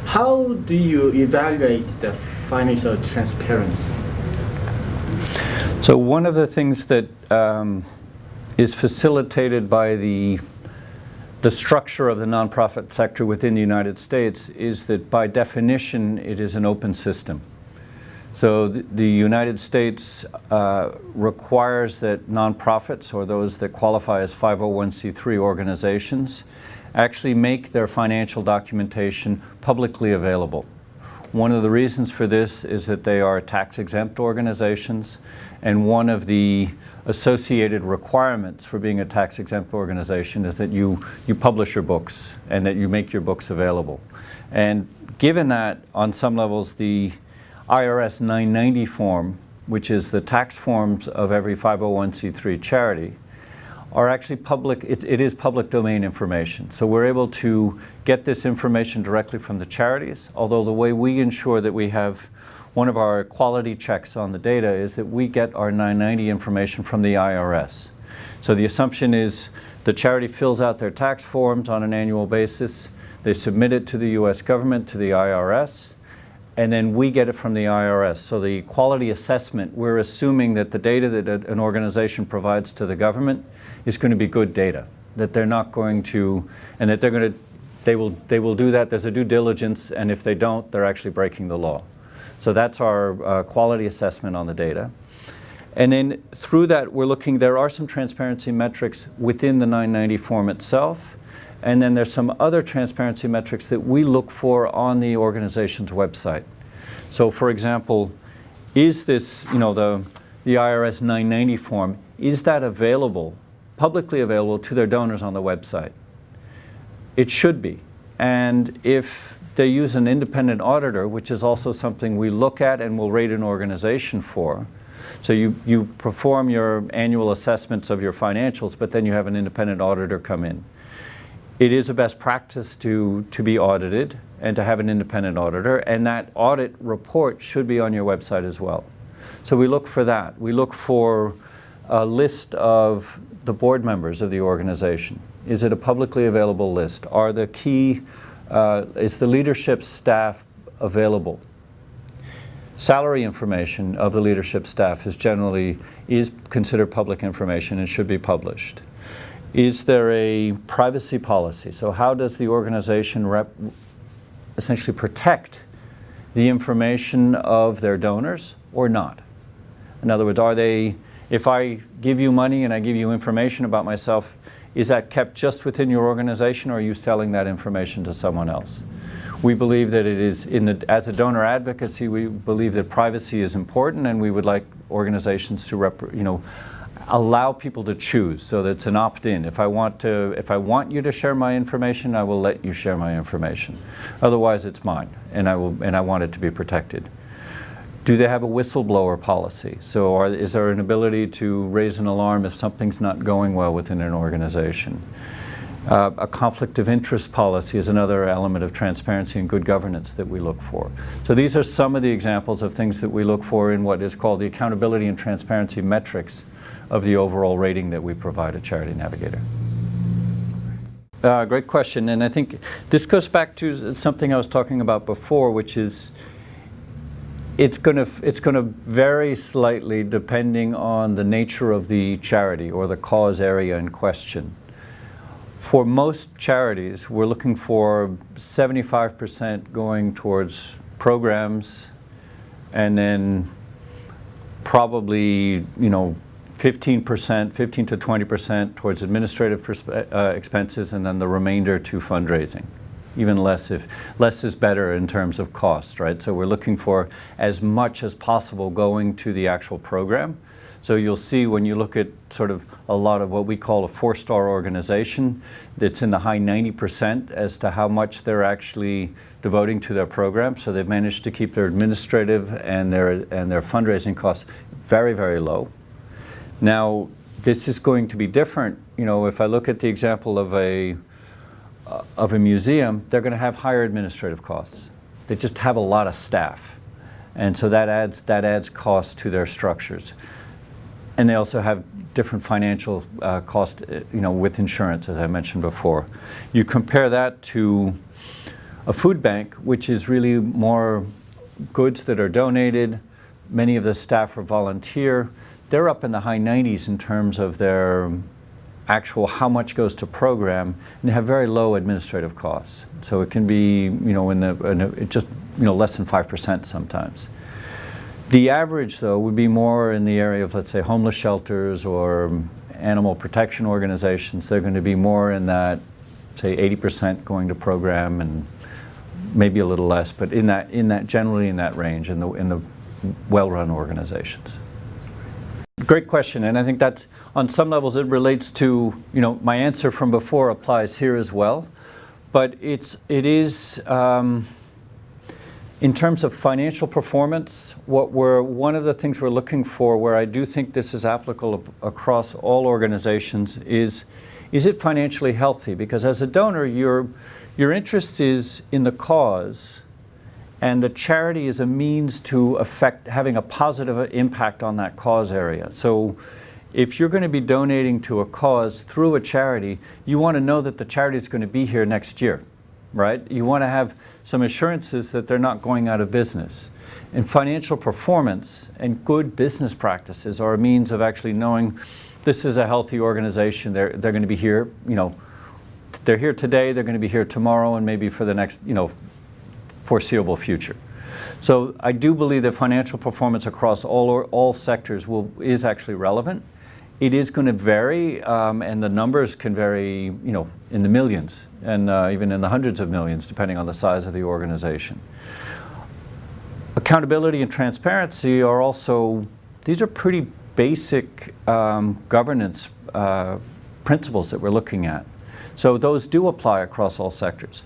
How do you evaluate the financial transparency? So one of the things that is facilitated by the structure of the nonprofit sector within the United States is that by definition it is an open system. So the United States requires that nonprofits, or those that qualify as 501c3 organizations, actually make their financial documentation publicly available. One of the reasons for this is that they are tax-exempt organizations, and one of the associated requirements for being a tax-exempt organization is that you publish your books and that you make your books available. And given that, on some levels, the IRS 990 form, which is the tax forms of every 501c3 charity, are actually public. It is public domain information. So we're able to get this information directly from the charities, although the way we ensure that we have one of our quality checks on the data is that we get our 990 information from the IRS. So the assumption is the charity fills out their tax forms on an annual basis, they submit it to the US government, to the IRS, and then we get it from the IRS. So the quality assessment, we're assuming that the data that an organization provides to the government is going to be good data, that they're not going to, and that they will do that. There's a due diligence, and if they don't, they're actually breaking the law. So that's our quality assessment on the data. And then through that, we're looking, there are some transparency metrics within the 990 form itself, and then there's some other transparency metrics that we look for on the organization's website. So for example, is this, the IRS 990 form, is that available, publicly available to their donors on the website? It should be. And if they use an independent auditor, which is also something we look at and will rate an organization for. So you perform your annual assessments of your financials, but then you have an independent auditor come in. It is a best practice to be audited and to have an independent auditor, and that audit report should be on your website as well. So we look for that. We look for a list of the board members of the organization. Is it a publicly available list? Are the key is the leadership staff available? Salary information of the leadership staff is considered public information and should be published. Is there a privacy policy? So how does the organization essentially protect the information of their donors or not? In other words, if I give you money and I give you information about myself, is that kept just within your organization, or are you selling that information to someone else? We believe that it is, as a donor advocacy, we believe that privacy is important, and we would like organizations to allow people to choose, so that it's an opt-in. If I want you to share my information, I will let you share my information. Otherwise, it's mine, and I want it to be protected. Do they have a whistleblower policy? So is there an ability to raise an alarm if something's not going well within an organization? A conflict of interest policy is another element of transparency and good governance that we look for. So these are some of the examples of things that we look for in what is called the accountability and transparency metrics of the overall rating that we provide at Charity Navigator. Great question, and I think this goes back to something I was talking about before, which is it's going to vary slightly depending on the nature of the charity or the cause area in question. For most charities, we're looking for 75% going towards programs, and then probably 15% to 20% towards administrative expenses, and then the remainder to fundraising. Even less if less is better in terms of cost, right? So we're looking for as much as possible going to the actual program. So you'll see when you look at sort of a lot of what we call a 4-star organization, it's in the high 90% as to how much they're actually devoting to their program. So they've managed to keep their administrative and their fundraising costs very, very low. Now, this is going to be different. If I look at the example of a museum, they're going to have higher administrative costs. They just have a lot of staff, and so that adds cost to their structures. And they also have different financial cost, with insurance, as I mentioned before. You compare that to A food bank, which is really more goods that are donated, many of the staff are volunteer, they're up in the high 90s in terms of their actual how much goes to program, and they have very low administrative costs. So it can be, less than 5% sometimes. The average, though, would be more in the area of, let's say, homeless shelters or animal protection organizations. They're going to be more in that, say, 80% going to program, and maybe a little less, but generally in that range in the well-run organizations. Great question, and I think that on some levels it relates to, my answer from before applies here as well, but it is in terms of financial performance, one of the things we're looking for, where I do think this is applicable across all organizations, is it financially healthy? Because as a donor, your interest is in the cause, and the charity is a means to having a positive impact on that cause area. So if you're going to be donating to a cause through a charity, you want to know that the charity is going to be here next year, right? You want to have some assurances that they're not going out of business. And financial performance and good business practices are a means of actually knowing this is a healthy organization. They're going to be here, they're here today, they're going to be here tomorrow, and maybe for the next, foreseeable future. So I do believe that financial performance across all sectors is actually relevant. It is going to vary, and the numbers can vary, in the millions and even in the hundreds of millions, depending on the size of the organization. Accountability and transparency are also, these are pretty basic governance principles that we're looking at. So those do apply across all sectors.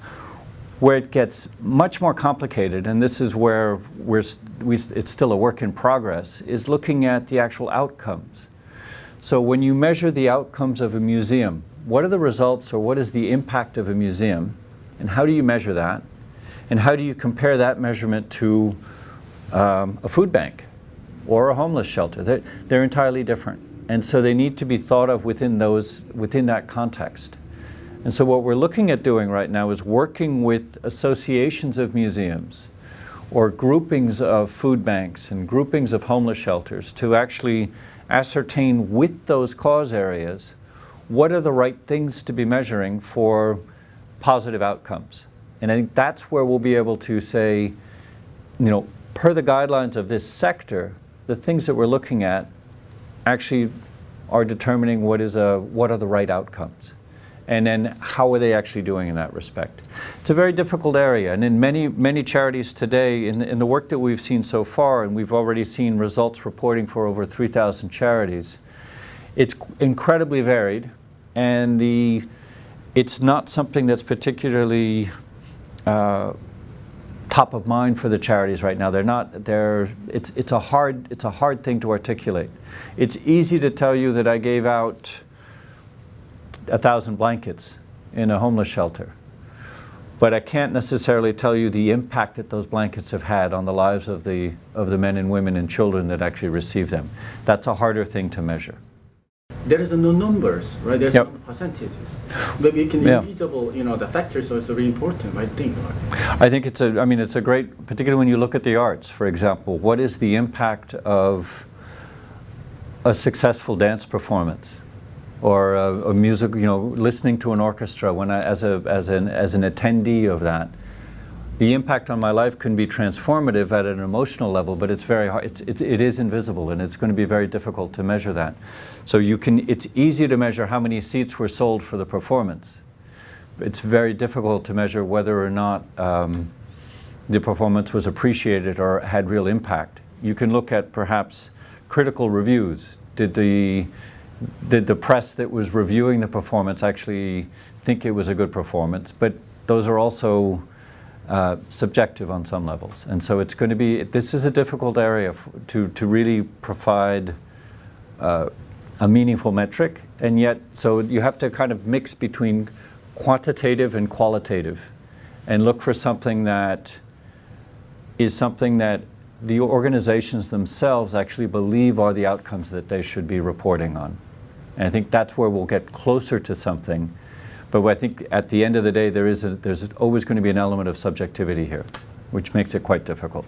Where it gets much more complicated, and this is where it's still a work in progress, is looking at the actual outcomes. So when you measure the outcomes of a museum, what are the results, or what is the impact of a museum, and how do you measure that? And how do you compare that measurement to a food bank or a homeless shelter? They're entirely different. And so they need to be thought of within that context. And so what we're looking at doing right now is working with associations of museums or groupings of food banks and groupings of homeless shelters to actually ascertain with those cause areas what are the right things to be measuring for positive outcomes. And I think that's where we'll be able to say, per the guidelines of this sector, the things that we're looking at actually are determining what are the right outcomes. And then how are they actually doing in that respect? It's a very difficult area, and in many charities today, in the work that we've seen so far, and we've already seen results reporting for over 3,000 charities, it's incredibly varied, and it's not something that's particularly top of mind for the charities right now. It's a hard thing to articulate. It's easy to tell you that I gave out 1,000 blankets in a homeless shelter, but I can't necessarily tell you the impact that those blankets have had on the lives of the men and women and children that actually receive them. That's a harder thing to measure. There is no numbers, right? There's no percentages. But we can invisible, the factors are also very important, I think. I think it's a great, particularly when you look at the arts, for example. What is the impact of a successful dance performance? Or a music, listening to an orchestra as an attendee of that. The impact on my life can be transformative at an emotional level, but it's very hard. It is invisible, and it's going to be very difficult to measure that. So it's easy to measure how many seats were sold for the performance. It's very difficult to measure whether or not the performance was appreciated or had real impact. You can look at perhaps critical reviews. Did the press that was reviewing the performance actually think it was a good performance? But those are also subjective on some levels. And so this is a difficult area to really provide a meaningful metric. And yet, so you have to kind of mix between quantitative and qualitative and look for something that is something that the organizations themselves actually believe are the outcomes that they should be reporting on. And I think that's where we'll get closer to something. But I think at the end of the day, there's always going to be an element of subjectivity here, which makes it quite difficult.